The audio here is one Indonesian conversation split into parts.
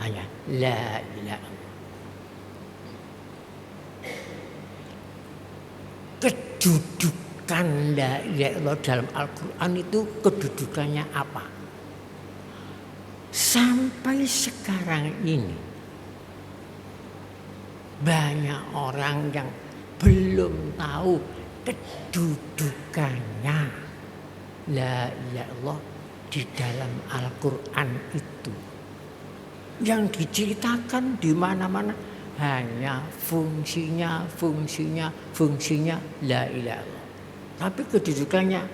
hanya la ilaha. Kedudukan la ilaha illallah dalam Al-Quran itu kedudukannya apa? Sampai sekarang ini banyak orang yang belum tahu kedudukannya la ilaha illallah di dalam Al-Quran itu. Yang diceritakan di mana-mana hanya fungsinya la ilaha illallah. Tapi kedudukannya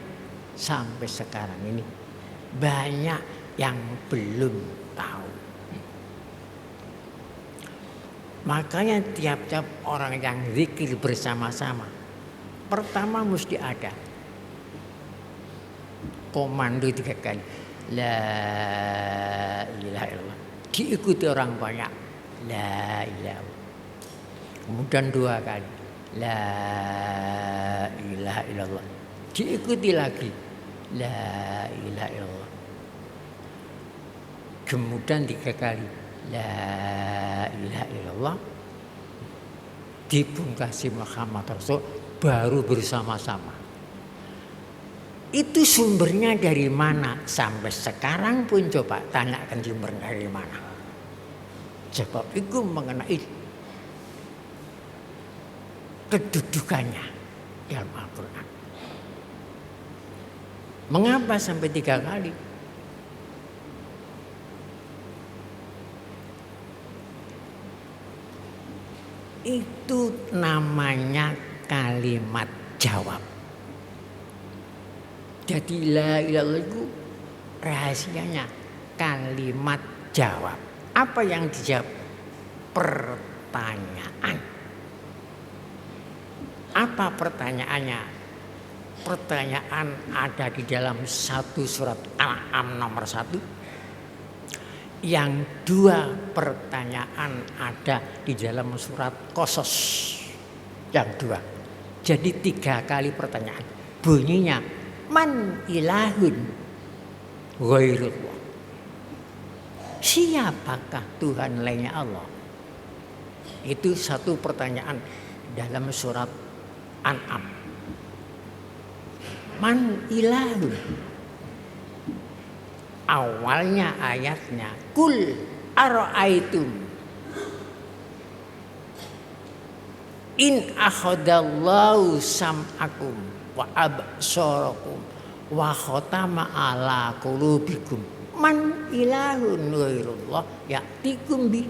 sampai sekarang ini banyak yang belum tahu. Makanya tiap-tiap orang yang zikir bersama-sama, pertama mesti ada komando 3 kali la ilaha illallah, diikuti orang banyak la ilaha illallah. Kemudian 2 kali la ilaha illallah, diikuti lagi la ilaha illallah. Kemudian 3 kali la ilaha illallah, dipungkasi Muhammad Rasul, baru bersama-sama. Itu sumbernya dari mana? Sampai sekarang pun coba tanyakan sumbernya dari mana. Sebab itu mengenai kedudukannya dalam Al-Quran. Mengapa sampai 3 kali? Itu namanya kalimat jawab. Jadi la ilaha illallah itu rahasianya kalimat jawab. Apa yang dijawab? Pertanyaan. Apa pertanyaannya? Pertanyaan ada di dalam 1 surat Al-An'am nomor 1. Yang 2 pertanyaan ada di dalam surat Qasas yang 2. Jadi 3 kali pertanyaan. Bunyinya man ilahun ghairullah. Siapakah Tuhan lainnya Allah? Itu 1 pertanyaan dalam surat An'am. Man ilahun. Awalnya ayatnya kul ara'aitum in akhadallahu sam'akum wa absarakum wa khatama ala qulubikum man ilahun ghairullah ya'tikum bi.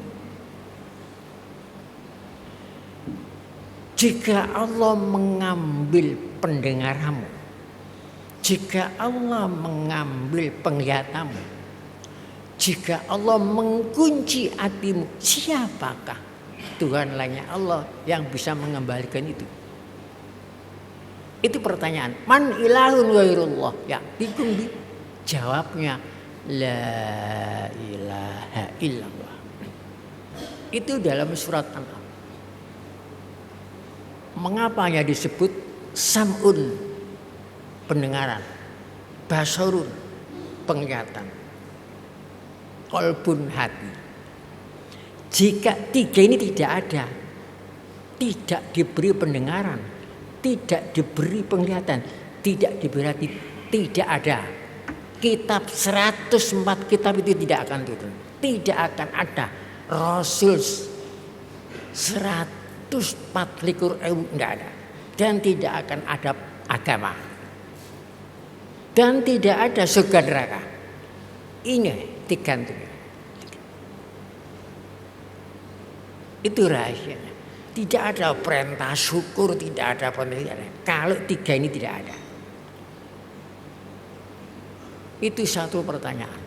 Jika Allah mengambil pendengaranmu, jika Allah mengambil penglihatanmu, jika Allah mengunci hatimu, siapakah Tuhan lainnya Allah yang bisa mengembalikan itu? Itu pertanyaan. Man ilahun ghairullah ya'tikum bi. Jawabnya la ilaha illallah. Itu dalam surat An'am. Mengapa hanya disebut sam'un, pendengaran, basarun, penglihatan, qalbun, hati. Jika 3 ini tidak ada, tidak diberi pendengaran, tidak diberi penglihatan, tidak diberi hati, tidak ada. Kitab 104 kitab itu tidak akan turun. Tidak akan ada Rasul 140.000 tidak ada. Dan tidak akan ada agama. Dan tidak ada surga neraka. Ini digantungnya. Itu rahasianya. Tidak ada perintah syukur, tidak ada perintah. Kalau 3 ini tidak ada. Itu 1 pertanyaan.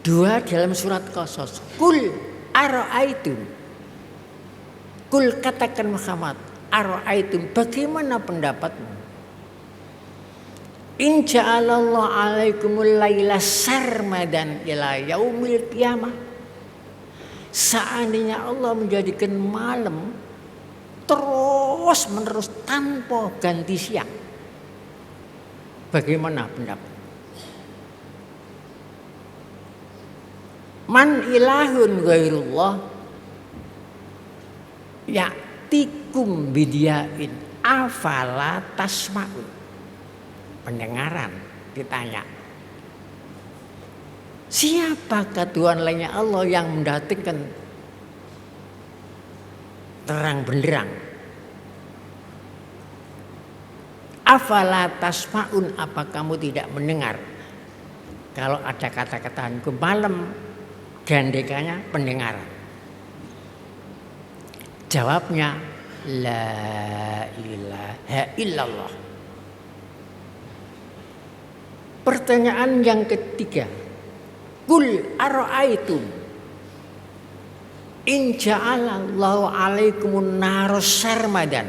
2 dalam surat Qasas. Kul ara'aitum. Kul katakan Muhammad, ara'aitum, bagaimana pendapatmu? In ja'alallahu 'alaikumul laila sarmadan ila yaumil qiyamah. Seandainya Allah menjadikan malam terus menerus tanpa ganti siang, bagaimana pendapat? Man ilahun ghairullah ya'tikum bidiyain afala tasma'un. Pendengaran ditanya. Siapakah Tuhan lainnya Allah yang mendatangkan terang benderang? Afala tasma'un, apa kamu tidak mendengar? Kalau ada kata-kata hukum malam, gandekannya pendengaran. Jawabnya la ilaha illallah. Pertanyaan yang ketiga, Qul ara'aitum in ja'alallahu 'alaikumun nar sarmadan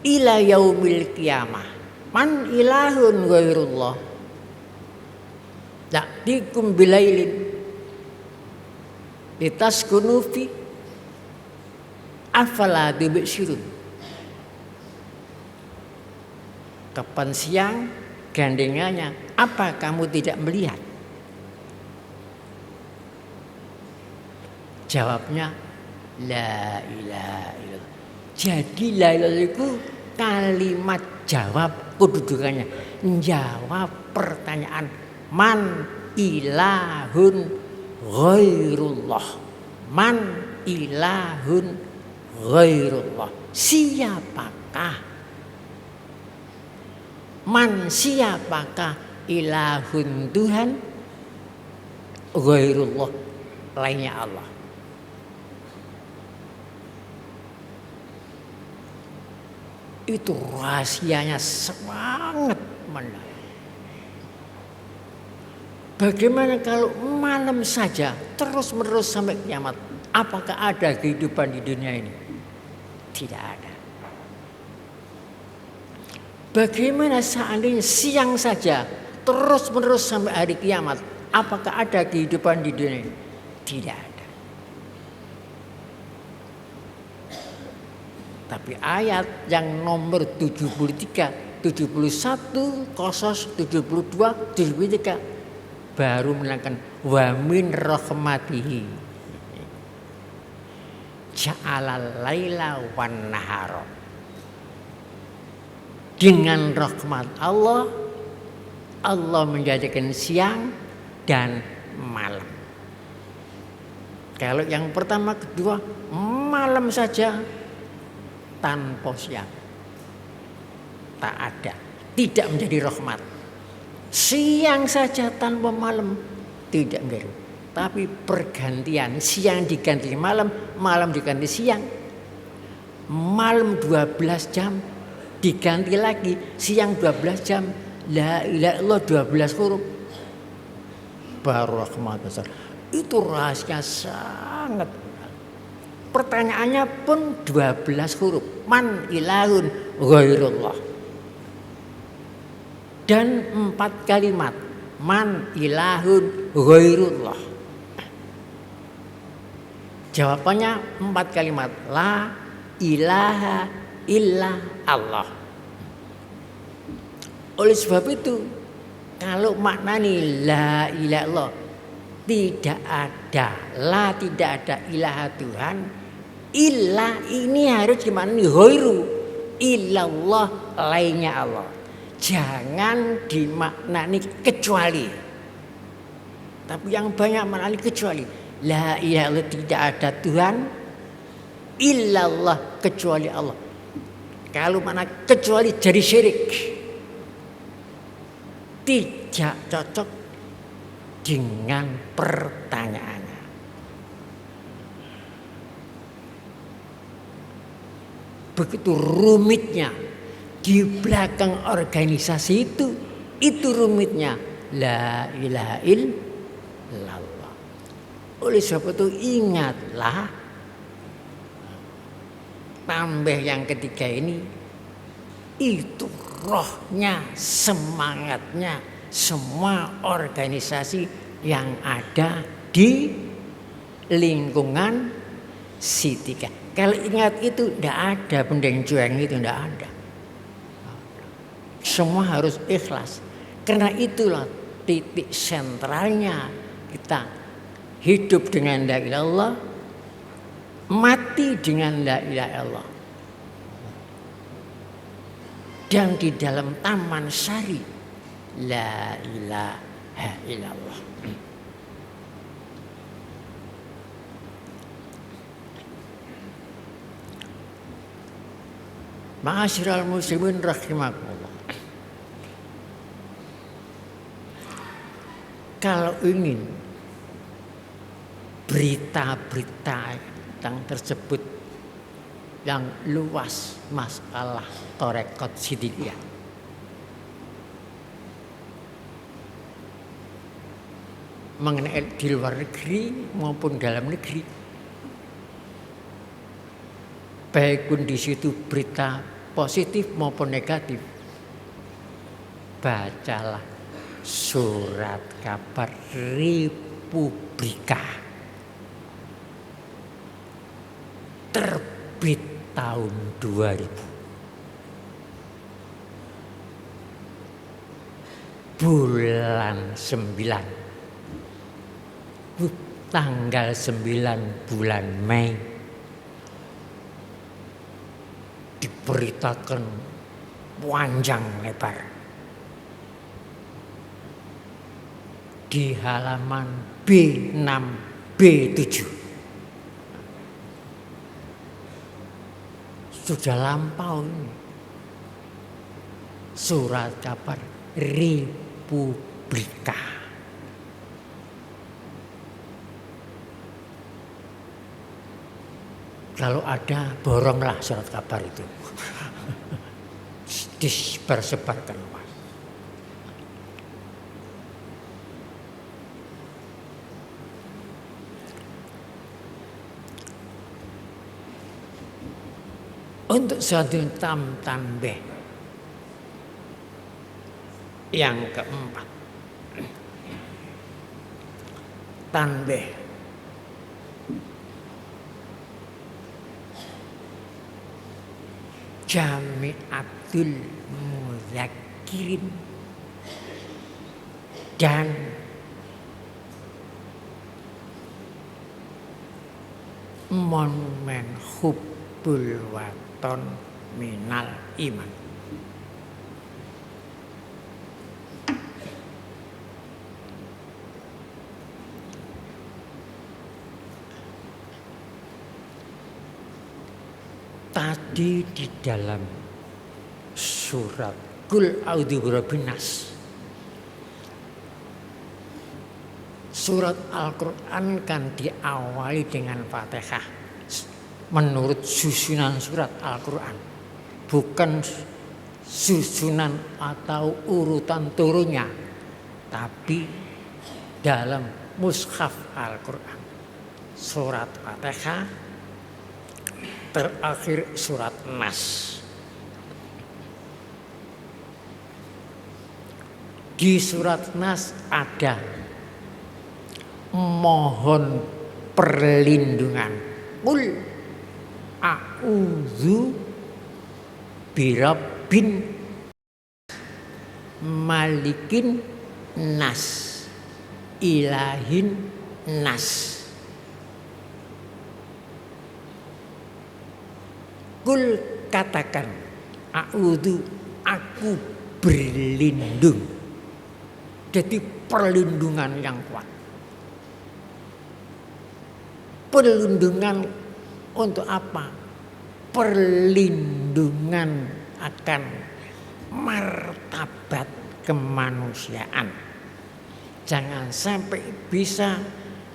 ila yaumil qiyamah man ilahun ghairullah ya'tikum bilailin litaskunu fi afala tubsirun. Kapan siang gandengannya, apa kamu tidak melihat? Jawabnya la ilaha illallah. Jadi la ilaha itu kalimat jawab, kedudukannya menjawab pertanyaan man ilahun ghairullah. Man ilahun ghairullah. Siapakah? Man siapakah ilahun Tuhan ghairullah lainnya Allah. Itu rahasianya sangat menarik. Bagaimana kalau malam saja terus menerus sampai kiamat? Apakah ada kehidupan di dunia ini? Tidak ada. Bagaimana seandainya siang saja terus menerus sampai hari kiamat? Apakah ada kehidupan di dunia ini? Tidak ada. Tapi ayat yang nomor 73, 71, 72, 73 baru menerangkan wa min rahmatihi ja'alal laila wan nahara. Dengan rahmat Allah, Allah menjadikan siang dan malam. Kalau yang pertama, kedua, malam saja tanpa siang. Tak ada, tidak menjadi rahmat. Siang saja tanpa malam, tidak menjadi. Tapi pergantian, siang diganti malam, malam diganti siang. Malam 12 jam, diganti lagi siang 12 jam. La ilaha illallah 12 huruf. Baru rahmat besar. Itu rahasia sangat. Pertanyaannya pun 12 huruf. Man ilahun ghairullah. Dan 4 kalimat. Man ilahun ghairullah. Jawabannya 4 kalimat. La ilaha illa Allah. Oleh sebab itu, kalau maknanya la ilaha illallah, tidak ada, la tidak ada ilaha Tuhan, illa ini harus dimaknai ghairu, illallah lainnya Allah. Jangan dimaknai kecuali. Tapi yang banyak maknai kecuali. La ilaha illallah, tidak ada Tuhan, illallah kecuali Allah. Kalau mana kecuali jadi syirik, tidak cocok dengan pertanyaannya. Begitu rumitnya di belakang organisasi itu rumitnya la ilaha illallah. Oleh sebab itu ingatlah, tambah yang ketiga ini, itu rohnya, semangatnya semua organisasi yang ada di lingkungan Sitika. Kalau ingat itu, tidak ada pendeng-cueng itu, tidak ada. Semua harus ikhlas. Karena itulah titik sentralnya kita hidup dengan la ilaha illallah, mati dengan la ilaha illallah. Dan di dalam taman sari la ilaha illallah. Ma'asyiral muslimin rahimakumullah. Kalau ingin berita-berita yang tersebut yang luas masalah Tarekat Sidiliyah, mengenai di luar negeri maupun dalam negeri, baik pun di situ berita positif maupun negatif, bacalah surat kabar Republika terbit tahun 2000 bulan 9 tanggal 9 bulan Mei diberitakan panjang lebar di halaman B6 B7. Sudah lampau ini surat kabar Republika. Kalau ada, boronglah surat kabar itu. Disebar-sebarkan luas. Untuk satu tambah yang keempat, tambah Jami'atul Mudzakirin dan Monumen Hubbul Waton Minal Iman. Tadi di dalam surat Qul A'udzu Birabbin Nas, surat Al-Quran kan diawali dengan Fatihah menurut susunan surat Al-Quran, bukan susunan atau urutan turunnya, tapi dalam mushaf Al-Quran surat Fatihah terakhir surat Nas. Di surat Nas ada mohon perlindungan. Qul a'udzu birabbin malikin nas ilahin nas. Qul katakan, a'udzu aku berlindung. Jadi perlindungan yang kuat. Perlindungan untuk apa? Perlindungan akan martabat kemanusiaan. Jangan sampai bisa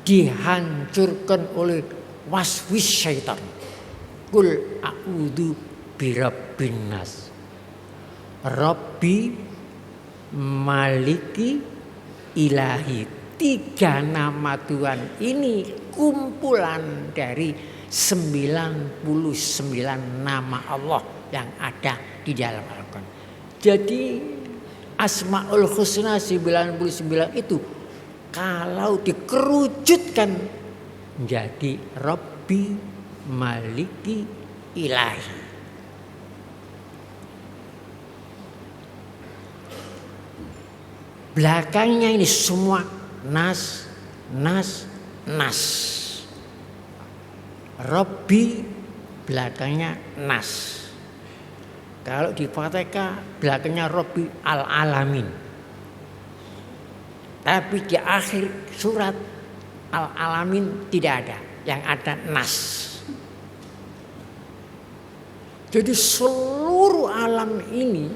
dihancurkan oleh waswis syaitan. Qul a'udzu birabbin nas. Rabbi, Maliki, Ilahi. 3 nama Tuhan ini kumpulan dari 99 nama Allah yang ada di dalam Al-Quran. Jadi Asmaul Husna 99 itu kalau dikerucutkan menjadi Rabbi, Maliki, Ilahi. Belakangnya ini semua nas. Robbi belakangnya nas. Kalau di Fatihah belakangnya Robbi al-alamin. Tapi di akhir surat al-alamin tidak ada, yang ada nas. Jadi seluruh alam ini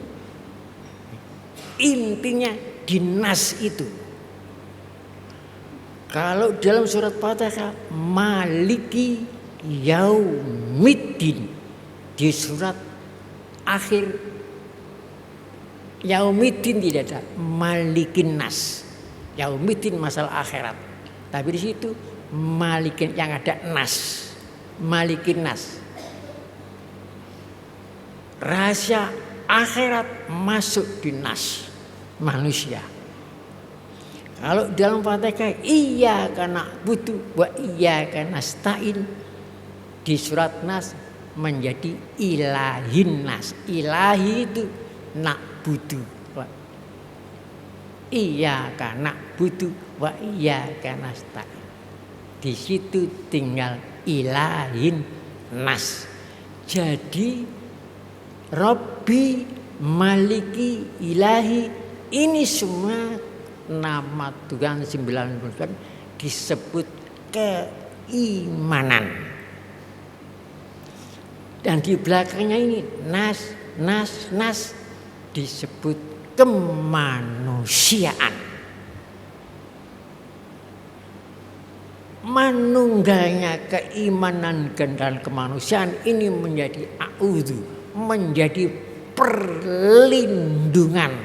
intinya di nas itu. Kalau dalam surat Fatihah Maliki Yaumiddin, di surat akhir Yaumiddin tidak ada, Malikin Nas. Yaumiddin masalah akhirat. Tapi di situ Malikin yang ada Nas. Malikin Nas. Rahasia akhirat masuk di Nas manusia. Kalau dalam Fatihah iyyaka na'budu wa iyyaka nasta'in, di surat Nas menjadi ilahin nas. Ilahi itu na'budu. Iyyaka na'budu wa iyyaka nasta'in. Di situ tinggal ilahin nas. Jadi Rabbi, Maliki, Ilahi, ini semua nama Tuhan 99 disebut keimanan. Dan di belakangnya ini nas disebut kemanusiaan. Manunggalnya keimanan dan kemanusiaan ini menjadi a'udzu, menjadi perlindungan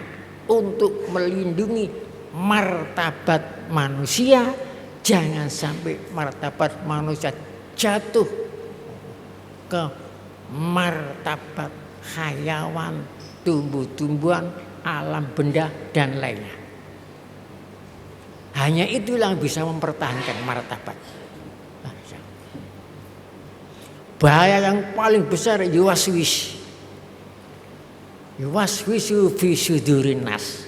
untuk melindungi martabat manusia. Jangan sampai martabat manusia jatuh ke martabat hayawan, tumbuh-tumbuhan, alam benda dan lainnya. Hanya itulah yang bisa mempertahankan martabat. Bahaya yang paling besar yuwaswisu fi sudurin nas.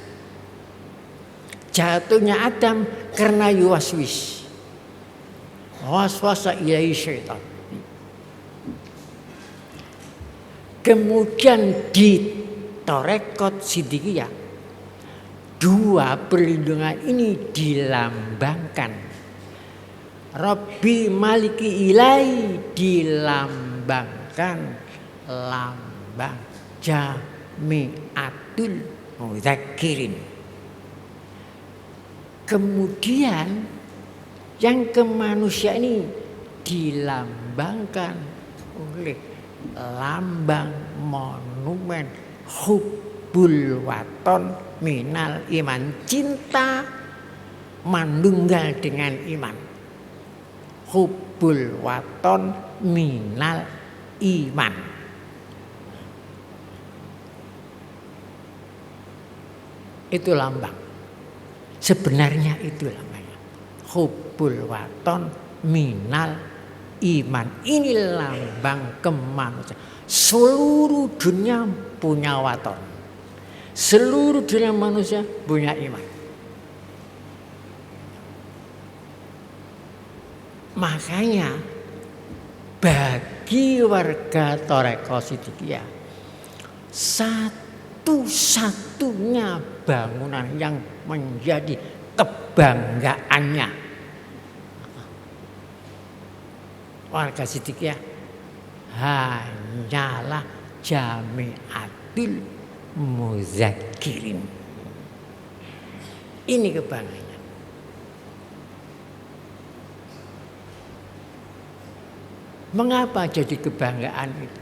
Jatuhnya Adam karena yuwaswis. Waswasa ilaihi syaitan. Kemudian di Torekot Siddiqiyah, dua perlindungan ini dilambangkan. Rabbi Maliki Ilahi dilambangkan lambang Jami'atul Mudzakirin. Kemudian yang kemanusiaan ini dilambangkan oleh lambang monumen hubbul waton minal iman, cinta manunggal dengan iman. Hubbul waton minal iman. Itu lambang. Sebenarnya itu lambangnya. Hubbul waton minal iman. Ini lambang kemanusiaan. Seluruh dunia punya waton. Seluruh dunia manusia punya iman. Makanya bagi warga Torekot Siddiqiyah, satu-satunya bangunan yang menjadi kebanggaannya warga Siddiqiyah hanyalah Jami'atul Mudzakirin. Ini kebanggaan. Mengapa jadi kebanggaan itu?